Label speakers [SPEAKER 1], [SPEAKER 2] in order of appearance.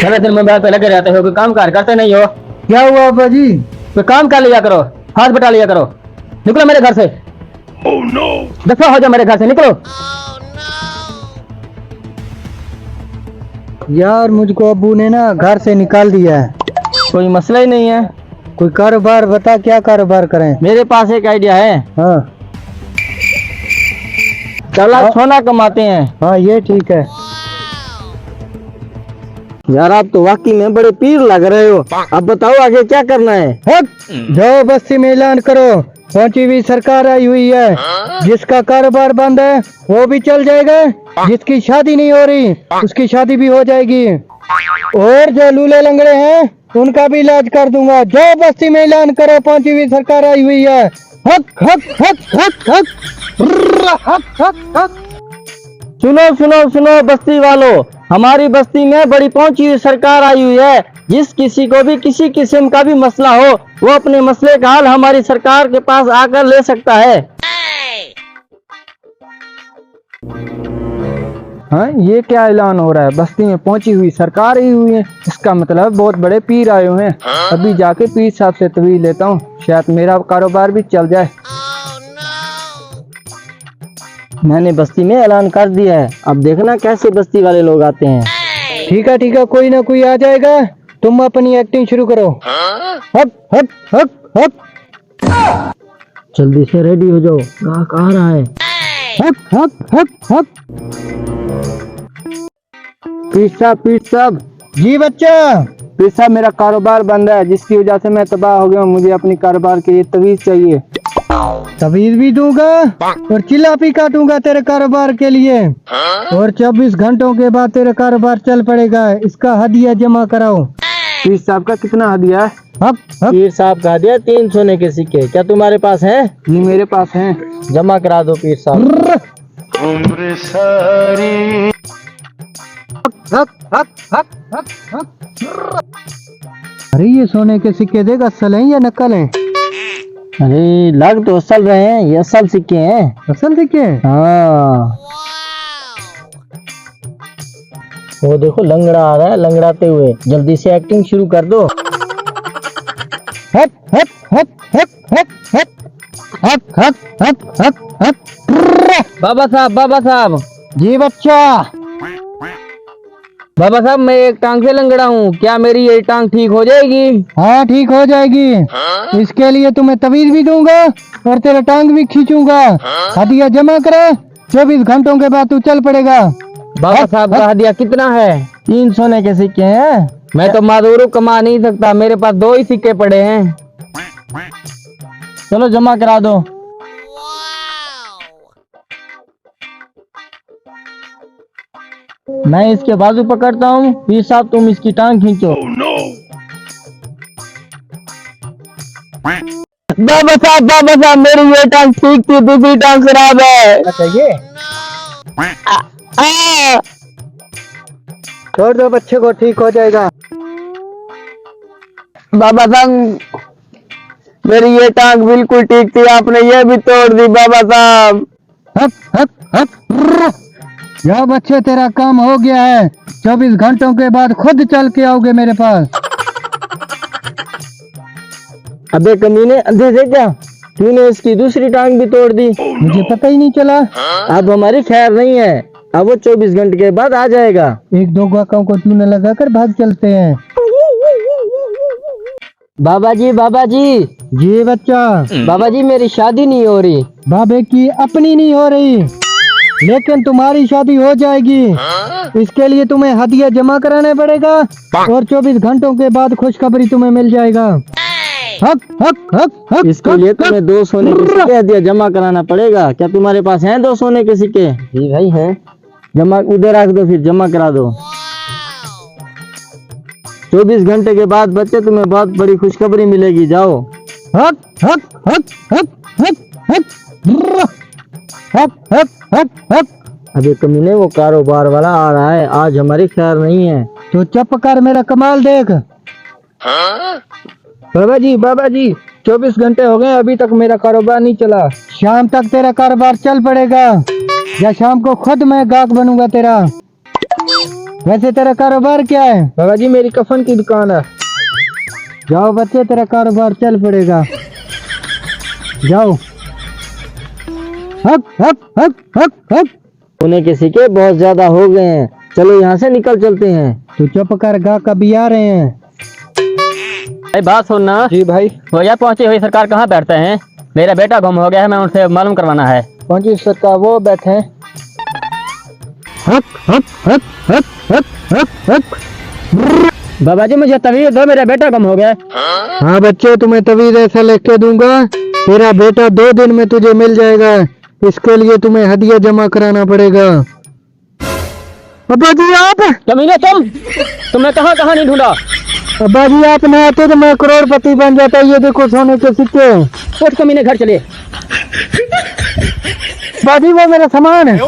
[SPEAKER 1] सारे दिन मोबाइल पे लगे रहते हो, कोई काम कार करते नहीं हो।
[SPEAKER 2] क्या हुआ अब्बा जी?
[SPEAKER 1] कोई काम कर लिया करो, हाथ बटा लिया करो। निकलो मेरे घर से। दफा हो जाओ मेरे घर से, निकलो।
[SPEAKER 2] यार मुझको अब्बू ने ना घर से निकाल दिया है।
[SPEAKER 1] कोई मसला ही नहीं है।
[SPEAKER 2] कोई कारोबार बता, क्या कारोबार करें?
[SPEAKER 1] मेरे पास एक आइडिया है।
[SPEAKER 2] हाँ
[SPEAKER 1] चला सोना कमाते हैं।
[SPEAKER 2] हाँ ये ठीक है।
[SPEAKER 1] यार आप तो वाकई में बड़े पीर लग रहे हो। अब बताओ आगे क्या करना है।
[SPEAKER 2] हट जाओ, बस्ती में ऐलान करो, 5वीं सरकार आई हुई है। जिसका कारोबार बंद है वो भी चल जाएगा, जिसकी शादी नहीं हो रही उसकी शादी भी हो जाएगी, और जो लूले लंगड़े हैं उनका भी इलाज कर दूंगा। जाओ बस्ती में ऐलान करो, 5वीं सरकार आई हुई है। हक हक हक हक हक हक हक हक।
[SPEAKER 1] सुनो सुनो सुनो बस्ती वालों, हमारी बस्ती में बड़ी पहुंची हुई सरकार आई हुई है। जिस किसी को भी किसी किस्म का भी मसला हो, वो अपने मसले का हल हमारी सरकार के पास आकर ले सकता है।
[SPEAKER 2] हाँ ये क्या ऐलान हो रहा है? बस्ती में पहुंची हुई सरकार आई हुई है, इसका मतलब बहुत बड़े पीर आए हुए हैं। अभी जाके पीर साहब से तवीज़ लेता हूँ, शायद मेरा कारोबार भी चल जाए।
[SPEAKER 1] मैंने बस्ती में ऐलान कर दिया है, अब देखना कैसे बस्ती वाले लोग आते हैं।
[SPEAKER 2] ठीक है, कोई ना कोई आ जाएगा, तुम अपनी एक्टिंग शुरू करो। हट हट हट हट।
[SPEAKER 1] जल्दी से रेडी हो जाओ, गाहक आ रहा है।
[SPEAKER 2] हट हट हट हट।
[SPEAKER 1] पीर साहब।
[SPEAKER 2] जी बच्चा।
[SPEAKER 1] पीर साहब मेरा कारोबार बंद है, जिसकी वजह से मैं तबाह हो गया हूँ। मुझे अपनी कारोबार के लिए तवीज़ चाहिए।
[SPEAKER 2] तवीज़ भी दूंगा और चिल्ला भी काटूंगा तेरे कारोबार के लिए, और 24 घंटों के बाद तेरा कारोबार चल पड़ेगा। इसका हदिया जमा कराओ।
[SPEAKER 1] पीर साहब का कितना हदिया है?
[SPEAKER 2] हप हप।
[SPEAKER 1] पीर साहब का हदिया 3 सोने के सिक्के। क्या तुम्हारे पास है?
[SPEAKER 2] जी मेरे पास है।
[SPEAKER 1] जमा करा दो पीर साहब।
[SPEAKER 3] उम्र सारी
[SPEAKER 2] हक हक हक हक हक। अरे ये सोने के सिक्के देख, असल हैं या नकल हैं?
[SPEAKER 1] अरे लग तो असल रहे हैं, ये असल सिक्के हैं।
[SPEAKER 2] असल सिक्के?
[SPEAKER 1] हाँ वो देखो लंगड़ा आ रहा है, लंगड़ाते हुए। जल्दी से एक्टिंग शुरू कर दो।
[SPEAKER 2] हट हट हट हट हट हट हट हट हट हट हट।
[SPEAKER 1] बाबा साहब।
[SPEAKER 2] जी बच्चा।
[SPEAKER 1] बाबा साहब मैं एक टांग से लंगड़ा हूँ, क्या मेरी ये टांग ठीक हो जाएगी?
[SPEAKER 2] हाँ ठीक हो जाएगी। इसके लिए तुम्हें तवीज़ भी दूंगा और तेरा टांग भी खींचूंगा। हदिया जमा करा, 24 घंटों के बाद तू चल पड़ेगा।
[SPEAKER 1] बाबा साहब का हदिया कितना है? 3 सोने के सिक्के हैं। मैं तो माधुरू कमा नहीं सकता, मेरे पास 2 ही सिक्के पड़े हैं। चलो जमा करा दो। मैं इसके बाजू पकड़ता हूँ, पीर साहब तुम इसकी टांग खींचो। बाबा साहब मेरी ये टांग ठीक थी, दूसरी टांग खराब है।
[SPEAKER 2] अच्छा ये छोड़ दो, बच्चे को ठीक हो जाएगा।
[SPEAKER 1] बाबा साहब मेरी ये टांग बिल्कुल ठीक थी, आपने ये भी तोड़ दी बाबा साहब।
[SPEAKER 2] हट हट हट। जाओ बच्चे, तेरा काम हो गया है। 24 घंटों के बाद खुद चल के आओगे मेरे पास।
[SPEAKER 1] अबे कमीने, अंधे से क्या? तूने इसकी दूसरी टांग भी तोड़ दी।
[SPEAKER 2] मुझे पता ही नहीं चला।
[SPEAKER 1] अब हमारी खैर नहीं है, अब वो 24 घंटे के बाद आ जाएगा।
[SPEAKER 2] 1-2 गाकों को चूना लगाकर भाग चलते हैं।
[SPEAKER 1] बाबा जी।
[SPEAKER 2] जी बच्चा।
[SPEAKER 1] बाबा जी मेरी शादी नहीं हो रही।
[SPEAKER 2] बाबे की अपनी नहीं हो रही, लेकिन तुम्हारी शादी हो जाएगी। इसके लिए तुम्हें हदिया जमा कराना पड़ेगा और 24 घंटों के बाद खुशखबरी तुम्हें मिल जाएगा। हक हक हक हक।
[SPEAKER 1] इसके लिए तुम्हें 2 सोने के सिक्के हदिया जमा कराना पड़ेगा। क्या तुम्हारे पास हैं 2 सोने के सिक्के? जी भाई हैं। जमा उधर रख दो, फिर जमा करा दो। 24 घंटे के बाद बच्चे तुम्हें बहुत बड़ी खुशखबरी मिलेगी, जाओ।
[SPEAKER 2] हक हक हक हक हक हक हक हक हक हक।
[SPEAKER 1] अभी कमीने वो कारोबार वाला आ रहा है, आज हमारी खैर नहीं है।
[SPEAKER 2] तो चुप कर, मेरा कमाल देख।
[SPEAKER 1] बाबा जी 24 घंटे हो गए, अभी तक मेरा कारोबार नहीं चला।
[SPEAKER 2] शाम तक तेरा कारोबार चल पड़ेगा, या शाम को खुद मैं गाहक बनूंगा तेरा। वैसे तेरा कारोबार क्या है?
[SPEAKER 1] बाबा जी मेरी कफन की दुकान है।
[SPEAKER 2] जाओ बच्चे, तेरा कारोबार चल पड़ेगा। जाओ। हक हक हक हक हक।
[SPEAKER 1] सोने के सिक्के बहुत ज्यादा हो गए हैं, चलो यहाँ से निकल चलते हैं।
[SPEAKER 2] तू चुप कर, गा कभी आ रहे हैं।
[SPEAKER 1] भाई बात सुनना।
[SPEAKER 2] जी भाई।
[SPEAKER 1] भैया पहुंची हुई सरकार कहाँ बैठते हैं? मेरा बेटा गुम हो गया है, मैं उनसे मालूम करवाना है।
[SPEAKER 2] पहुंची सरकार वो बैठे हैं। हक हक हक हक हक हक हक।
[SPEAKER 1] बाबा जी मुझे तबीयत दो, मेरा बेटा गुम हो गया।
[SPEAKER 2] हाँ बच्चे, तुम्हें तवीज ऐसा लिख के दूंगा, तेरा बेटा 2 दिन में तुझे मिल जाएगा। इसके लिए तुम्हें हदिया जमा कराना पड़ेगा। अब्बा जी आप,
[SPEAKER 1] कमीने तुमने कहाँ कहाँ नहीं ढूंढा?
[SPEAKER 2] अब्बा जी आप न आते तो मैं करोड़पति बन जाता। ये देखो सोने के सिक्के।
[SPEAKER 1] उठ कमीने घर चले।
[SPEAKER 2] बाजी वो मेरा सामान है।